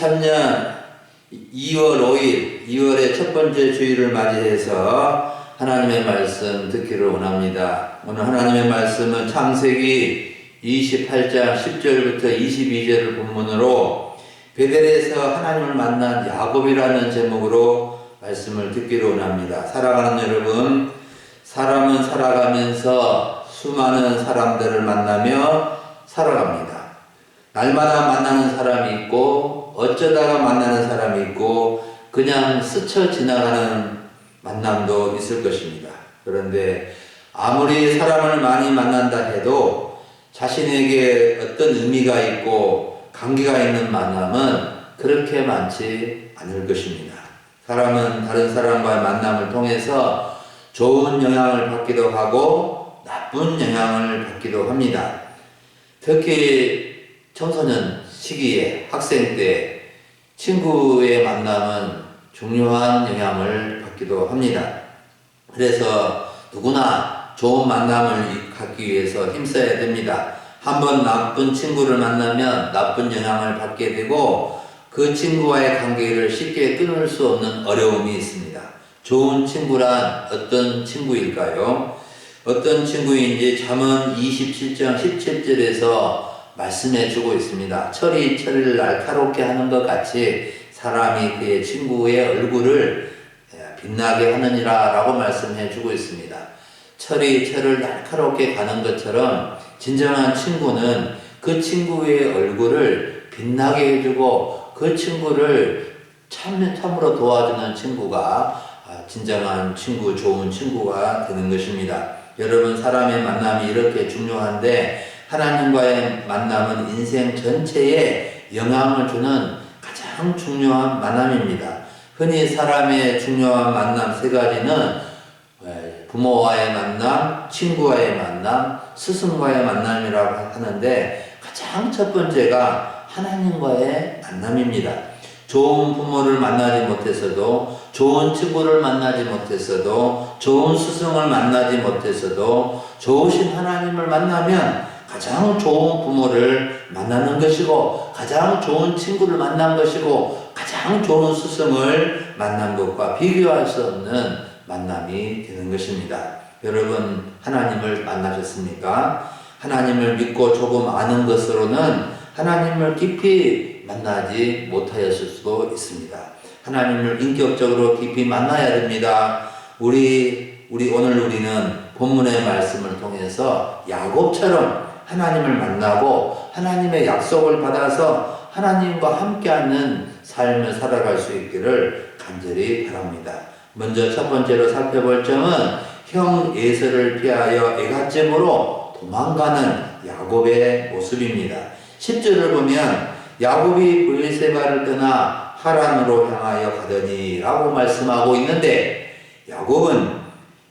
2023년 2월 5일, 2월의 첫 번째 주일을 맞이해서 하나님의 말씀 듣기를 원합니다. 오늘 하나님의 말씀은 창세기 28장 10절부터 22절을 본문으로 베델에서 하나님을 만난 야곱이라는 제목으로 말씀을 듣기를 원합니다. 사랑하는 여러분, 사람은 살아가면서 수많은 사람들을 만나며 살아갑니다. 날마다 만나는 사람이 있고 어쩌다가 만나는 사람이 있고 그냥 스쳐 지나가는 만남도 있을 것입니다. 그런데 아무리 사람을 많이 만난다 해도 자신에게 어떤 의미가 있고 관계가 있는 만남은 그렇게 많지 않을 것입니다. 사람은 다른 사람과의 만남을 통해서 좋은 영향을 받기도 하고 나쁜 영향을 받기도 합니다. 특히 청소년 시기에, 학생 때 친구의 만남은 중요한 영향을 받기도 합니다. 그래서 누구나 좋은 만남을 갖기 위해서 힘써야 됩니다. 한번 나쁜 친구를 만나면 나쁜 영향을 받게 되고 그 친구와의 관계를 쉽게 끊을 수 없는 어려움이 있습니다. 좋은 친구란 어떤 친구일까요? 어떤 친구인지 잠언 27장 17절에서 말씀해 주고 있습니다. 철이 철을 날카롭게 하는 것 같이 사람이 그의 친구의 얼굴을 빛나게 하느니라 라고 말씀해 주고 있습니다. 철이 철을 날카롭게 가는 것처럼 진정한 친구는 그 친구의 얼굴을 빛나게 해주고 그 친구를 참으로 도와주는 친구가 진정한 친구, 좋은 친구가 되는 것입니다. 여러분, 사람의 만남이 이렇게 중요한데 하나님과의 만남은 인생 전체에 영향을 주는 가장 중요한 만남입니다. 흔히 사람의 중요한 만남 세 가지는 부모와의 만남, 친구와의 만남, 스승과의 만남이라고 하는데 가장 첫 번째가 하나님과의 만남입니다. 좋은 부모를 만나지 못했어도, 좋은 친구를 만나지 못했어도, 좋은 스승을 만나지 못했어도 좋으신 하나님을 만나면 가장 좋은 부모를 만나는 것이고 가장 좋은 친구를 만난 것이고 가장 좋은 스승을 만난 것과 비교할 수 없는 만남이 되는 것입니다. 여러분, 하나님을 만나셨습니까? 하나님을 믿고 조금 아는 것으로는 하나님을 깊이 만나지 못하였을 수도 있습니다. 하나님을 인격적으로 깊이 만나야 됩니다. 오늘 우리는 본문의 말씀을 통해서 야곱처럼 하나님을 만나고 하나님의 약속을 받아서 하나님과 함께하는 삶을 살아갈 수 있기를 간절히 바랍니다. 먼저 첫 번째로 살펴볼 점은 형 에서를 피하여 애갓집으로 도망가는 야곱의 모습입니다. 10절을 보면 야곱이 브엘세바를 떠나 하란으로 향하여 가더니 라고 말씀하고 있는데 야곱은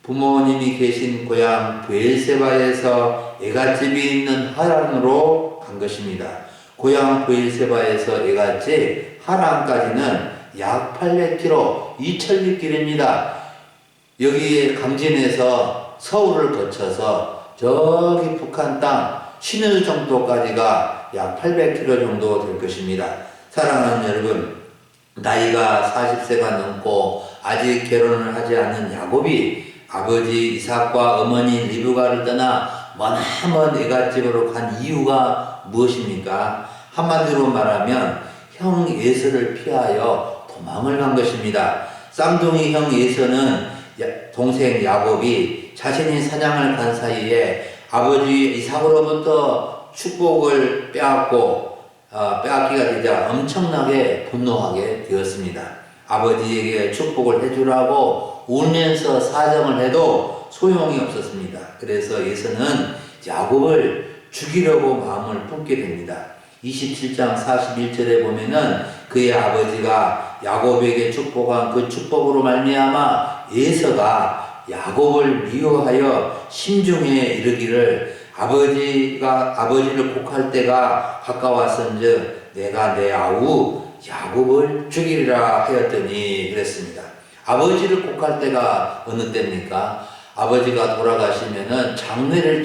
부모님이 계신 고향 브엘세바에서 애갓집이 있는 하란으로 간 것입니다. 고향 브엘세바에서 애갓집 하란까지는 약 800km, 2000리길입니다. 여기에 강진에서 서울을 거쳐서 저기 북한 땅 신의 정도까지가 약 800km 정도 될 것입니다. 사랑하는 여러분, 나이가 40세가 넘고 아직 결혼을 하지 않은 야곱이 아버지 이삭과 어머니 리브가를 떠나 먼 애갓집으로 간 이유가 무엇입니까? 한마디로 말하면 형 에서를 피하여 도망을 간 것입니다. 쌍둥이 형 에서는 동생 야곱이 자신이 사냥을 간 사이에 아버지 이삭으로부터 축복을 빼앗기가 되자 엄청나게 분노하게 되었습니다. 아버지에게 축복을 해주라고 울면서 사정을 해도 소용이 없었습니다. 그래서 에서는 야곱을 죽이려고 마음을 품게 됩니다. 27장 41절에 보면은 그의 아버지가 야곱에게 축복한 그 축복으로 말미암아 에서가 야곱을 미워하여 심중에 이르기를 아버지를 곡할 때가 가까웠은즉 내가 내 아우 야곱을 죽이리라 하였더니 그랬습니다. 아버지를 곡할 때가 어느 때입니까? 아버지가 돌아가시면은 장례를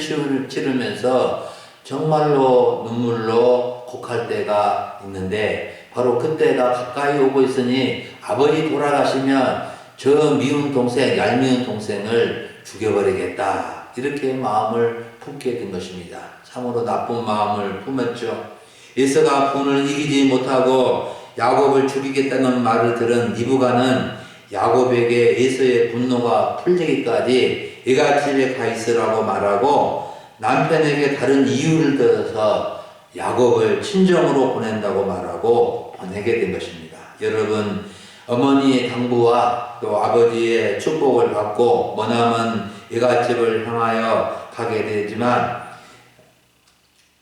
치르면서 정말로 눈물로 곡할 때가 있는데 바로 그때가 가까이 오고 있으니 아버지 돌아가시면 저 미운 동생, 얄미운 동생을 죽여버리겠다. 이렇게 마음을 품게 된 것입니다. 참으로 나쁜 마음을 품었죠. 에서가 분을 이기지 못하고 야곱을 죽이겠다는 말을 들은 리브가는 야곱에게 에서의 분노가 풀리기까지 애가 집에 가 있으라고 말하고 남편에게 다른 이유를 들어서 야곱을 친정으로 보낸다고 말하고 보내게 된 것입니다. 여러분, 어머니의 당부와 또 아버지의 축복을 받고 머나먼 애갓집을 향하여 가게 되지만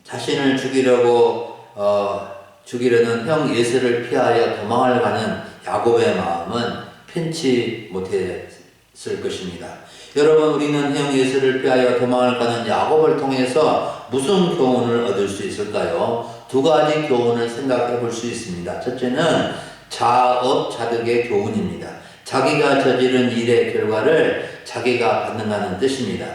자신을 죽이려는 형 에서를 피하여 도망을 가는 야곱의 마음은 편치 못했을 것입니다. 여러분, 우리는 형 에서를 피하여 도망을 가는 야곱을 통해서 무슨 교훈을 얻을 수 있을까요? 두 가지 교훈을 생각해 볼 수 있습니다. 첫째는 자업자득의 교훈입니다. 자기가 저지른 일의 결과를 자기가 받는다는 뜻입니다.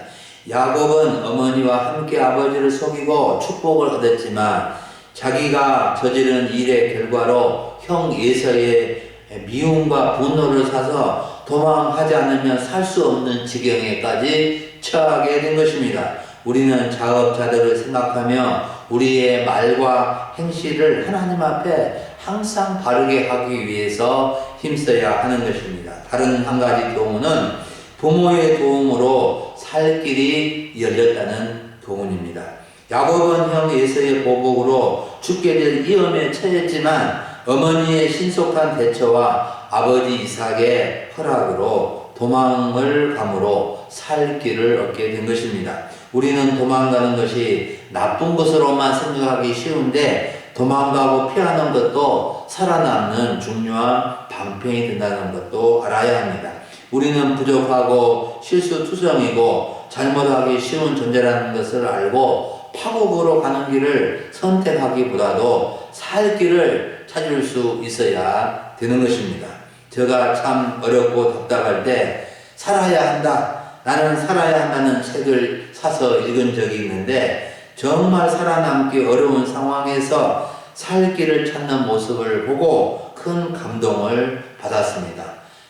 야곱은 어머니와 함께 아버지를 속이고 축복을 얻었지만 자기가 저지른 일의 결과로 형 에서의 미움과 분노를 사서 도망하지 않으면 살 수 없는 지경에까지 처하게 된 것입니다. 우리는 자업자득을 생각하며 우리의 말과 행실을 하나님 앞에 항상 바르게 하기 위해서 힘써야 하는 것입니다. 다른 한 가지 교훈은 부모의 도움으로 살 길이 열렸다는 교훈입니다. 야곱은 형 에서의 보복으로 죽게 될 위험에 처했지만 어머니의 신속한 대처와 아버지 이삭의 허락으로 도망을 감으로 살 길을 얻게 된 것입니다. 우리는 도망가는 것이 나쁜 것으로만 생각하기 쉬운데 도망가고 피하는 것도 살아남는 중요한 방편이 된다는 것도 알아야 합니다. 우리는 부족하고 실수투성이고 잘못하기 쉬운 존재라는 것을 알고 파국으로 가는 길을 선택하기보다도 살 길을 찾을 수 있어야 되는 것입니다. 제가 참 어렵고 답답할 때 살아야 한다, 나는 살아야 한다는 책을 사서 읽은 적이 있는데 정말 살아남기 어려운 상황에서 살 길을 찾는 모습을 보고 큰 감동을 받았습니다.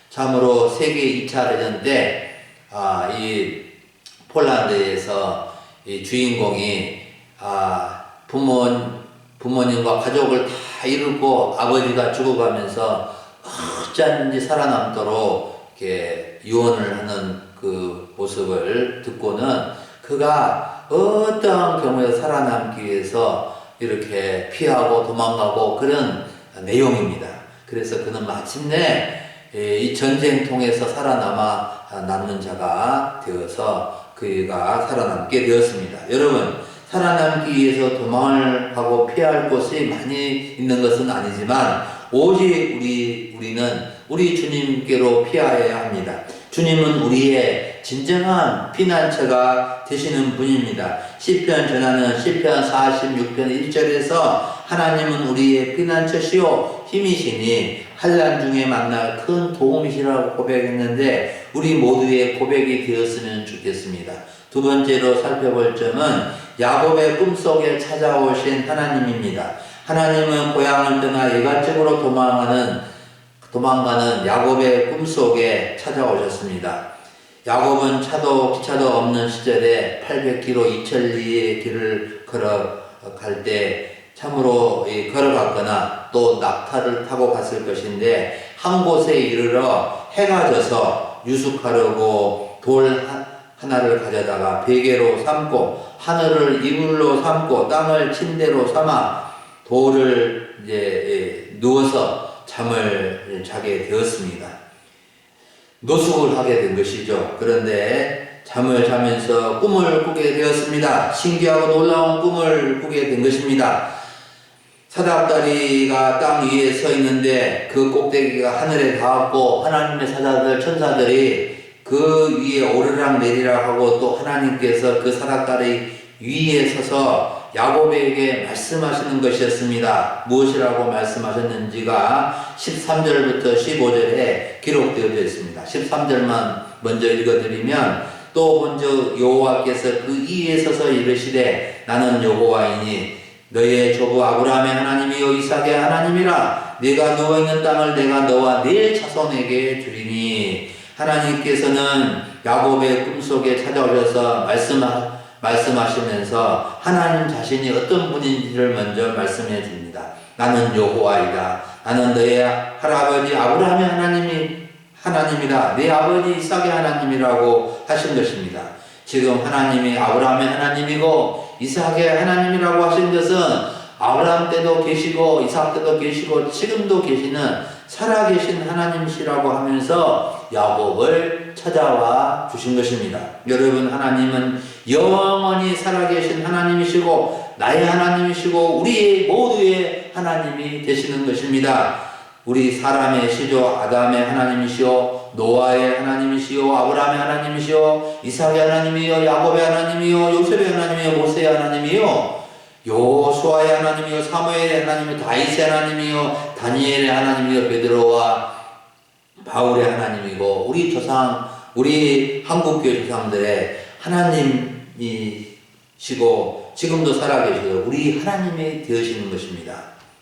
참으로 세계 2차 대전 때 이 폴란드에서 이 주인공이 부모님과 가족을 다 잃고 아버지가 죽어가면서 어찌하든지 살아남도록 이렇게 유언을 하는 그 모습을 듣고는 그가 어떠한 경우에 살아남기 위해서 이렇게 피하고 도망가고 그런 내용입니다. 그래서 그는 마침내 이 전쟁 통해서 살아남아 남는 자가 되어서 그가 살아남게 되었습니다. 여러분, 살아남기 위해서 도망을 하고 피할 곳이 많이 있는 것은 아니지만 오직 우리는 우리 주님께로 피하여야 합니다. 주님은 우리의 진정한 피난처가 되시는 분입니다. 시편 전하는 시편 46편 1절에서 하나님은 우리의 피난처시오 힘이시니 환난 중에 만날 큰 도움이시라고 고백했는데 우리 모두의 고백이 되었으면 좋겠습니다. 두 번째로 살펴볼 점은 야곱의 꿈속에 찾아오신 하나님입니다. 하나님은 고향을 떠나 애갓집으로 도망가는 야곱의 꿈속에 찾아오셨습니다. 야곱은 차도 기차도 없는 시절에 800km 2000리의 길을 걸어갈 때 참으로 걸어갔거나 또 낙타를 타고 갔을 것인데 한 곳에 이르러 해가 져서 유숙하려고 돌 하나를 가져다가 베개로 삼고 하늘을 이불로 삼고 땅을 침대로 삼아 돌을 누워서 잠을 자게 되었습니다. 노숙을 하게 된 것이죠. 그런데 잠을 자면서 꿈을 꾸게 되었습니다. 신기하고 놀라운 꿈을 꾸게 된 것입니다. 사닥다리가 땅 위에 서 있는데 그 꼭대기가 하늘에 닿았고 하나님의 사자들 천사들이 그 위에 오르락 내리락 하고 또 하나님께서 그 사닥다리 위에 서서 야곱에게 말씀하시는 것이었습니다. 무엇이라고 말씀하셨는지가 13절부터 15절에 기록되어 있습니다. 13절만 먼저 읽어드리면 또 먼저 여호와께서 그 위에 서서 이르시되 나는 여호와이니 너의 조부 아브라함의 하나님이요 이삭의 하나님이라. 네가 누워있는 땅을 내가 너와 네 자손에게 주리니. 하나님께서는 야곱의 꿈속에 찾아오셔서 말씀하시면서 하나님 자신이 어떤 분인지를 먼저 말씀해 줍니다. 나는 여호와이다. 나는 너의 할아버지 아브라함의 하나님이라. 네 아버지 이삭의 하나님이라고 하신 것입니다. 지금 하나님이 아브라함의 하나님이고 이삭의 하나님이라고 하신 것은 아브라함 때도 계시고 이삭 때도 계시고 지금도 계시는 살아계신 하나님이시라고 하면서 야곱을 찾아와 주신 것입니다. 여러분, 하나님은 영원히 살아계신 하나님이시고 나의 하나님이시고 우리 모두의 하나님이 되시는 것입니다. 우리 사람의 시조 아담의 하나님이시오, 노아의 하나님이시오, 아브라함의 하나님이시오, 이삭의 하나님이요, 야곱의 하나님이요, 요셉의 하나님이요, 모세의 하나님이요, 요수아의 하나님이요, 사무엘의 하나님이요, 다윗의 하나님이요, 다니엘의 하나님이요, 베드로와 바울의 하나님이고 우리 조상, 우리 한국교회 조상들의 하나님이시고 지금도 살아계시고 우리 하나님이 되시는 것입니다.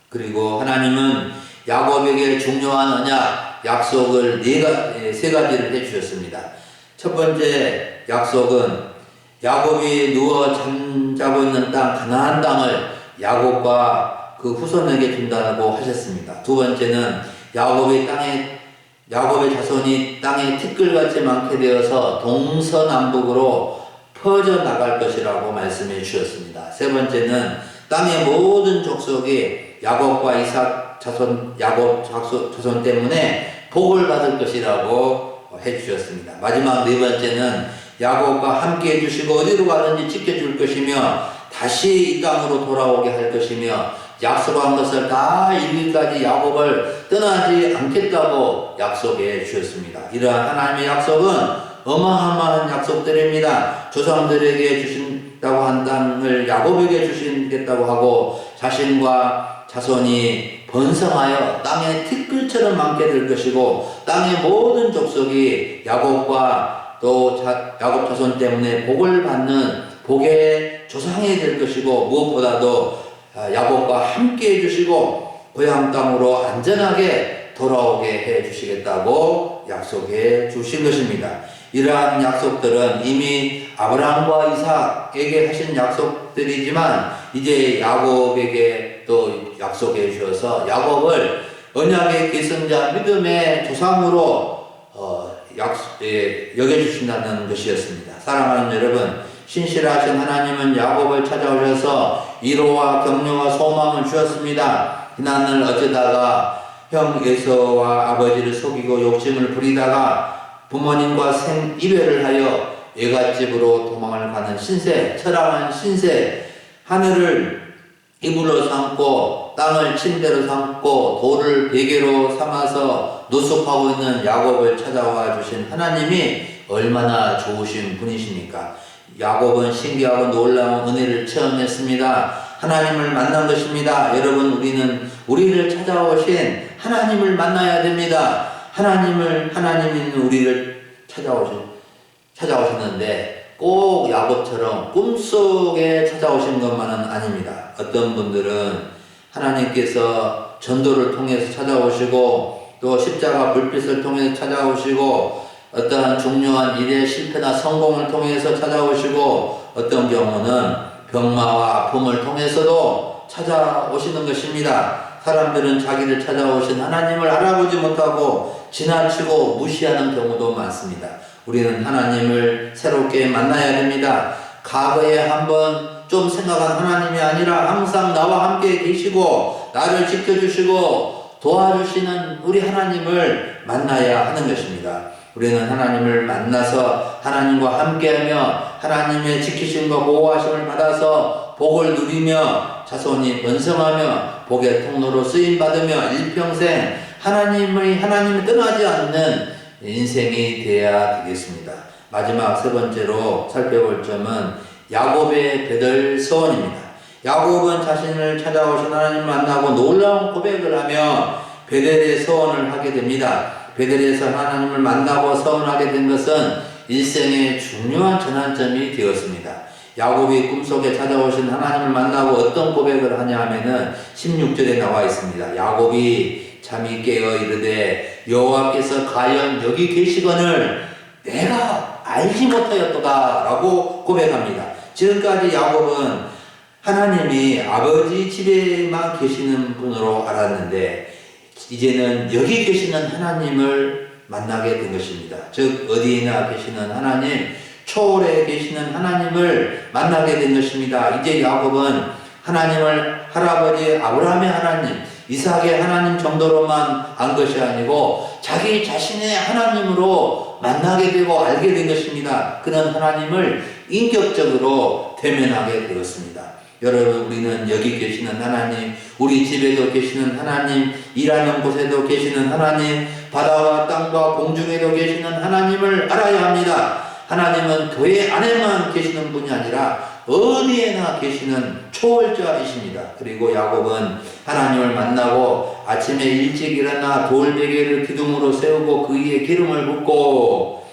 그리고 하나님은 야곱에게 중요한 언약, 약속을 세 가지를 해주셨습니다. 첫 번째 약속은 야곱이 누워 잠자고 있는 땅, 가나안 땅을 야곱과 그 후손에게 준다고 하셨습니다. 두 번째는 야곱의 자손이 땅에 티끌같이 많게 되어서 동서남북으로 퍼져나갈 것이라고 말씀해 주셨습니다. 세 번째는 땅의 모든 족속이 야곱 자손 때문에 복을 받을 것이라고 해주셨습니다. 마지막 네 번째는 야곱과 함께 해주시고 어디로 가든지 지켜줄 것이며 다시 이 땅으로 돌아오게 할 것이며 약속한 것을 다 이루기까지 야곱을 떠나지 않겠다고 약속해 주셨습니다. 이러한 하나님의 약속은 어마어마한 약속들입니다. 조상들에게 주신다고 한 땅을 야곱에게 주시겠다고 하고 자신과 자손이 번성하여 땅의 티끌처럼 많게 될 것이고 땅의 모든 족속이 야곱과 또 야곱 자손 때문에 복을 받는 복의 조상이 될 것이고 무엇보다도 야곱과 함께 해주시고 고향 땅으로 안전하게 돌아오게 해주시겠다고 약속해 주신 것입니다. 이러한 약속들은 이미 아브라함과 이삭에게 하신 약속들이지만 이제 야곱에게 또 약속해 주셔서 야곱을 언약의 계승자 믿음의 조상으로 여겨주신다는 것이었습니다. 사랑하는 여러분, 신실하신 하나님은 야곱을 찾아오셔서 위로와 격려와 소망을 주셨습니다. 지난날 어쩌다가 형 에서와 아버지를 속이고 욕심을 부리다가 부모님과 생이별을 하여 외갓집으로 도망을 가는 신세, 처량한 신세, 하늘을 이불로 삼고 땅을 침대로 삼고 돌을 베개로 삼아서 노숙하고 있는 야곱을 찾아와 주신 하나님이 얼마나 좋으신 분이십니까? 야곱은 신기하고 놀라운 은혜를 체험했습니다. 하나님을 만난 것입니다. 여러분, 우리를 찾아오신 하나님을 만나야 됩니다. 하나님인 우리를 찾아오셨는데 꼭 야곱처럼 꿈속에 찾아오신 것만은 아닙니다. 어떤 분들은 하나님께서 전도를 통해서 찾아오시고 또 십자가 불빛을 통해서 찾아오시고 어떠한 중요한 일의 실패나 성공을 통해서 찾아오시고 어떤 경우는 병마와 아픔을 통해서도 찾아오시는 것입니다. 사람들은 자기를 찾아오신 하나님을 알아보지 못하고 지나치고 무시하는 경우도 많습니다. 우리는 하나님을 새롭게 만나야 됩니다. 과거에 한번 좀 생각한 하나님이 아니라 항상 나와 함께 계시고 나를 지켜주시고 도와주시는 우리 하나님을 만나야 하는 것입니다. 우리는 하나님을 만나서 하나님과 함께하며 하나님의 지키심과 보호하심을 받아서 복을 누리며 자손이 번성하며 복의 통로로 쓰임받으며 일평생 하나님을 떠나지 않는 인생이 되어야 되겠습니다. 마지막 세 번째로 살펴볼 점은 야곱의 베델 서원입니다. 야곱은 자신을 찾아오신 하나님을 만나고 놀라운 고백을 하며 베델의 서원을 하게 됩니다. 베델에서 하나님을 만나고 서원하게 된 것은 일생의 중요한 전환점이 되었습니다. 야곱이 꿈속에 찾아오신 하나님을 만나고 어떤 고백을 하냐 하면은 16절에 나와 있습니다. 야곱이 잠이 깨어 이르되 여호와께서 과연 여기 계시거늘 내가 알지 못하였도다 라고 고백합니다. 지금까지 야곱은 하나님이 아버지 집에만 계시는 분으로 알았는데 이제는 여기 계시는 하나님을 만나게 된 것입니다. 즉 어디에나 계시는 하나님, 초월에 계시는 하나님을 만나게 된 것입니다. 이제 야곱은 하나님을 할아버지 아브라함의 하나님, 이삭의 하나님 정도로만 안 것이 아니고 자기 자신의 하나님으로 만나게 되고 알게 된 것입니다. 그런 하나님을 인격적으로 대면하게 되었습니다. 여러분, 우리는 여기 계시는 하나님, 우리 집에도 계시는 하나님, 일하는 곳에도 계시는 하나님, 바다와 땅과 공중에도 계시는 하나님을 알아야 합니다. 하나님은 교회 안에만 계시는 분이 아니라 어디에나 계시는 초월자이십니다. 그리고 야곱은 하나님을 만나고 아침에 일찍 일어나 돌베개를 기둥으로 세우고 그 위에 기름을 붓고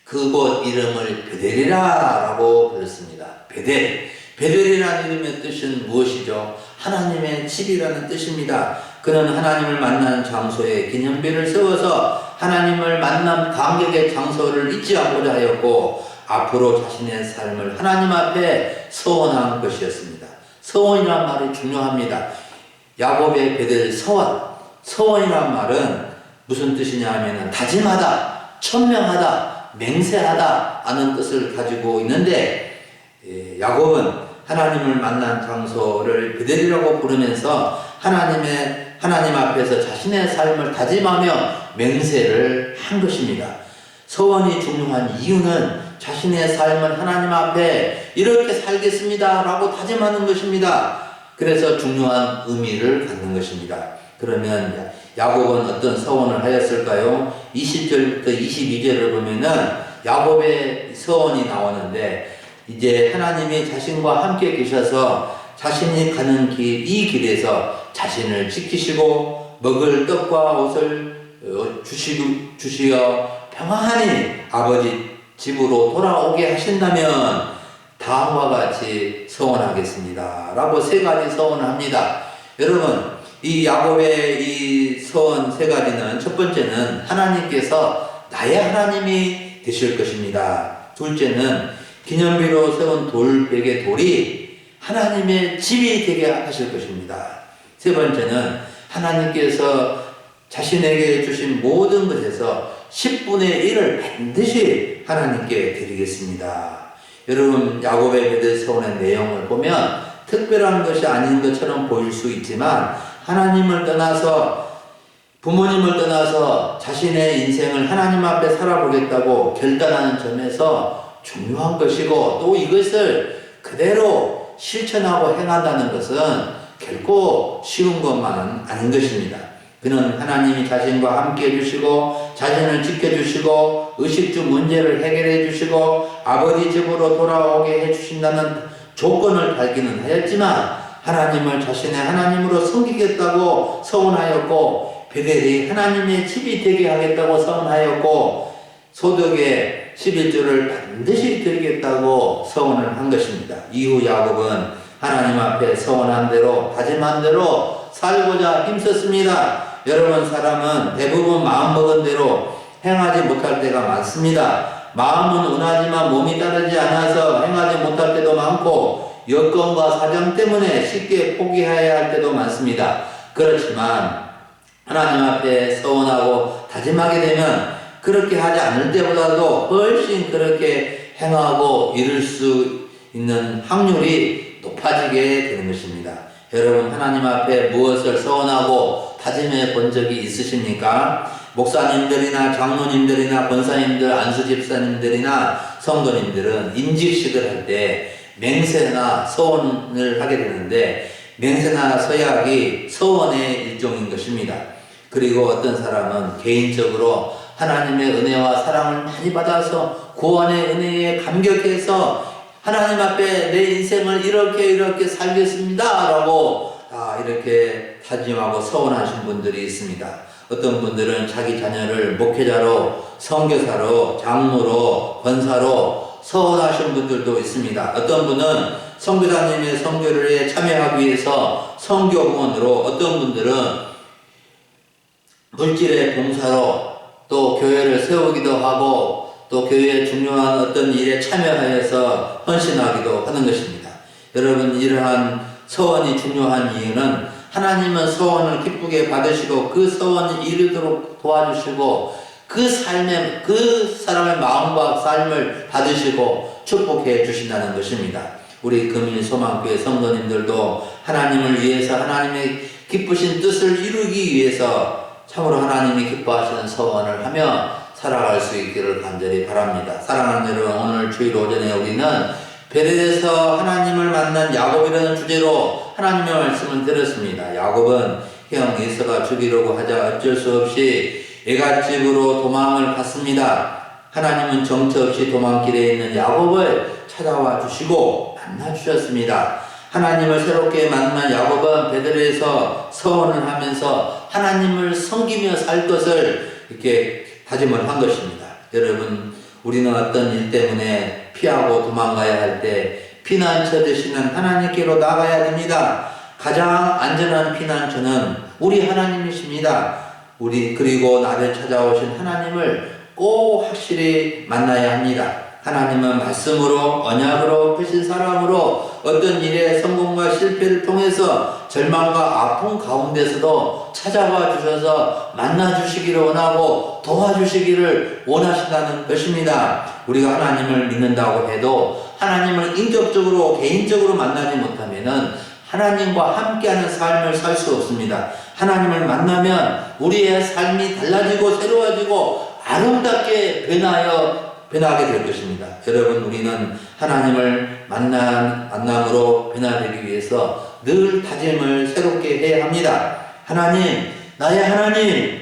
그곳 이름을 베델이라 라고 불렀습니다. 베델이라는 이름의 뜻은 무엇이죠? 하나님의 집이라는 뜻입니다. 그는 하나님을 만난 장소에 기념비를 세워서 하나님을 만난 감격의 장소를 잊지 않고자 하였고 앞으로 자신의 삶을 하나님 앞에 서원한 것이었습니다. 서원이란 말이 중요합니다. 야곱의 베델 서원이란 말은 무슨 뜻이냐 하면 다짐하다, 천명하다, 맹세하다 하는 뜻을 가지고 있는데 야곱은 하나님을 만난 장소를 베델이라고 부르면서 하나님 앞에서 자신의 삶을 다짐하며 맹세를 한 것입니다. 서원이 중요한 이유는 자신의 삶을 하나님 앞에 이렇게 살겠습니다 라고 다짐하는 것입니다. 그래서 중요한 의미를 갖는 것입니다. 그러면 야곱은 어떤 서원을 하였을까요? 20절부터 22절을 보면은 야곱의 서원이 나오는데 이제 하나님이 자신과 함께 계셔서 자신이 가는 길, 이 길에서 자신을 지키시고 먹을 떡과 옷을 주시어 평안히 아버지 집으로 돌아오게 하신다면 다음과 같이 서원하겠습니다 라고 세 가지 서원을 합니다. 여러분, 이 야곱의 이 서원 세 가지는 첫 번째는 하나님께서 나의 하나님이 되실 것입니다. 둘째는 기념비로 세운 돌베개 돌이 하나님의 집이 되게 하실 것입니다. 세 번째는 하나님께서 자신에게 주신 모든 것에서 10분의 1을 반드시 하나님께 드리겠습니다. 여러분, 야곱의 베델 서원의 내용을 보면 특별한 것이 아닌 것처럼 보일 수 있지만 하나님을 떠나서 부모님을 떠나서 자신의 인생을 하나님 앞에 살아보겠다고 결단하는 점에서 중요한 것이고 또 이것을 그대로 실천하고 행한다는 것은 결코 쉬운 것만은 아닌 것입니다. 그는 하나님이 자신과 함께 해주시고 자신을 지켜주시고 의식주 문제를 해결해 주시고 아버지 집으로 돌아오게 해주신다는 조건을 달기는 하였지만 하나님을 자신의 하나님으로 섬기겠다고 서원하였고 베델이 하나님의 집이 되게 하겠다고 서원하였고 소득의 11조를 반드시 드리겠다고 서원을 한 것입니다. 이후 야곱은 하나님 앞에 서원한 대로 다짐한 대로 살고자 힘썼습니다. 여러분, 사람은 대부분 마음먹은 대로 행하지 못할 때가 많습니다. 마음은 원하지만 몸이 따르지 않아서 행하지 못할 때도 많고 여건과 사정 때문에 쉽게 포기해야 할 때도 많습니다. 그렇지만 하나님 앞에 서원하고 다짐하게 되면 그렇게 하지 않을 때보다도 훨씬 그렇게 행하고 이룰 수 있는 확률이 높아지게 되는 것입니다. 여러분, 하나님 앞에 무엇을 서원하고 다짐해 본 적이 있으십니까? 목사님들이나 장로님들이나 권사님들, 안수집사님들이나 성도님들은 임직식을 할 때 맹세나 서원을 하게 되는데 맹세나 서약이 서원의 일종인 것입니다. 그리고 어떤 사람은 개인적으로 하나님의 은혜와 사랑을 많이 받아서 구원의 은혜에 감격해서 하나님 앞에 내 인생을 이렇게 살겠습니다 라고 이렇게 다짐하고 서원하신 분들이 있습니다. 어떤 분들은 자기 자녀를 목회자로, 선교사로, 장로로, 권사로 서운하신 분들도 있습니다. 어떤 분은 선교사님의 선교를 참여하기 위해서 선교후원으로, 어떤 분들은 물질의 봉사로 또 교회를 세우기도 하고 또 교회의 중요한 어떤 일에 참여하여서 헌신하기도 하는 것입니다. 여러분, 이러한 서원이 중요한 이유는 하나님은 서원을 기쁘게 받으시고 그 서원이 이루도록 도와주시고 그 사람의 마음과 삶을 받으시고 축복해 주신다는 것입니다. 우리 금일소망교회 성도님들도 하나님을 위해서 하나님의 기쁘신 뜻을 이루기 위해서 참으로 하나님이 기뻐하시는 서원을 하며 살아갈 수 있기를 간절히 바랍니다. 사랑하는 여러분, 오늘 주일 오전에 우리는 베델에서 하나님을 만난 야곱이라는 주제로 하나님의 말씀을 들었습니다. 야곱은 형 에서가 죽이려고 하자 어쩔 수 없이 애갓집으로 도망을 갔습니다. 하나님은 정처 없이 도망길에 있는 야곱을 찾아와 주시고 만나 주셨습니다. 하나님을 새롭게 만난 야곱은 베델에서 서원을 하면서 하나님을 섬기며 살 것을 이렇게 다짐을 한 것입니다. 여러분, 우리는 어떤 일 때문에 피하고 도망가야 할 때 피난처 되시는 하나님께로 나가야 됩니다. 가장 안전한 피난처는 우리 하나님이십니다. 그리고 나를 찾아오신 하나님을 꼭 확실히 만나야 합니다. 하나님은 말씀으로, 언약으로, 크신 사랑으로 어떤 일의 성공과 실패를 통해서 절망과 아픔 가운데서도 찾아와 주셔서 만나 주시기를 원하고 도와주시기를 원하신다는 것입니다. 우리가 하나님을 믿는다고 해도 하나님을 인격적으로, 개인적으로 만나지 못하면은 하나님과 함께하는 삶을 살 수 없습니다. 하나님을 만나면 우리의 삶이 달라지고 새로워지고 아름답게 변하게 될 것입니다. 여러분, 우리는 하나님을 만남으로 변화되기 위해서 늘 다짐을 새롭게 해야 합니다. 하나님, 나의 하나님,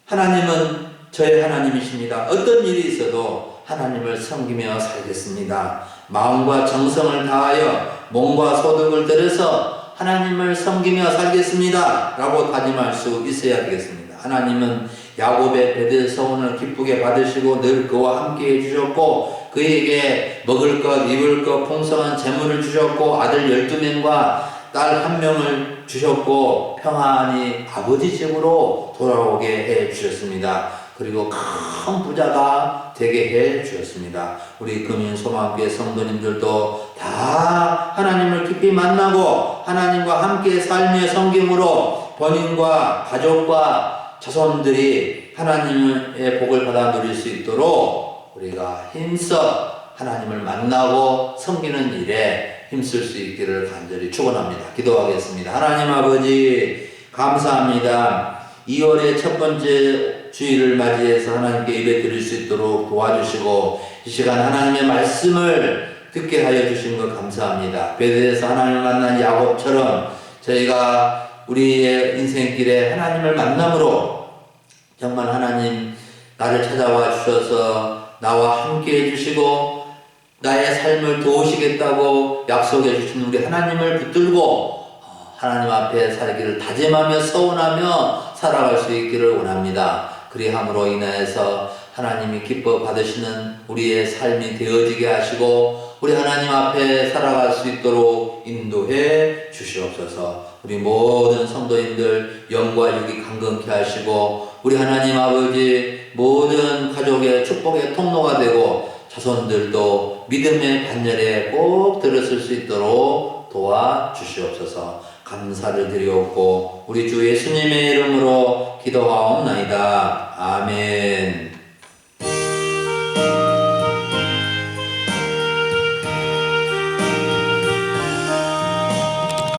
하나님은 저의 하나님이십니다. 어떤 일이 있어도 하나님을 섬기며 살겠습니다. 마음과 정성을 다하여 몸과 소득을 들여서 하나님을 섬기며 살겠습니다. 라고 다짐할 수 있어야 되겠습니다. 하나님은 야곱의 베델 서원을 기쁘게 받으시고 늘 그와 함께 해주셨고 그에게 먹을 것, 입을 것, 풍성한 재물을 주셨고 아들 12명과 딸 1명을 주셨고 평안히 아버지 집으로 돌아오게 해 주셨습니다. 그리고 큰 부자가 되게 해 주셨습니다. 우리 금인소망교회 성도님들도 다 하나님을 깊이 만나고 하나님과 함께 삶의 섬김으로 본인과 가족과 자손들이 하나님의 복을 받아 누릴 수 있도록 우리가 힘써 하나님을 만나고 섬기는 일에 힘쓸 수 있기를 간절히 축원합니다. 기도하겠습니다. 하나님 아버지, 감사합니다. 2월의 첫 번째 주일을 맞이해서 하나님께 예배 드릴 수 있도록 도와주시고 이 시간 하나님의 말씀을 듣게 하여 주신 것 감사합니다. 베델에서 하나님을 만난 야곱처럼 저희가 우리의 인생길에 하나님을 만남으로 정말 하나님 나를 찾아와 주셔서 나와 함께 해주시고 나의 삶을 도우시겠다고 약속해 주신 우리 하나님을 붙들고 하나님 앞에 살기를 다짐하며 서운하며 살아갈 수 있기를 원합니다. 그리함으로 인하여서 하나님이 기뻐 받으시는 우리의 삶이 되어지게 하시고 우리 하나님 앞에 살아갈 수 있도록 인도해 주시옵소서. 우리 모든 성도님들 영과 육이 강건케 하시고 우리 하나님 아버지 모든 가족의 축복의 통로가 되고 자손들도 믿음의 반열에 꼭 들었을 수 있도록 도와주시옵소서. 감사를 드리옵고 우리 주 예수님의 이름으로 기도하옵나이다. 아멘.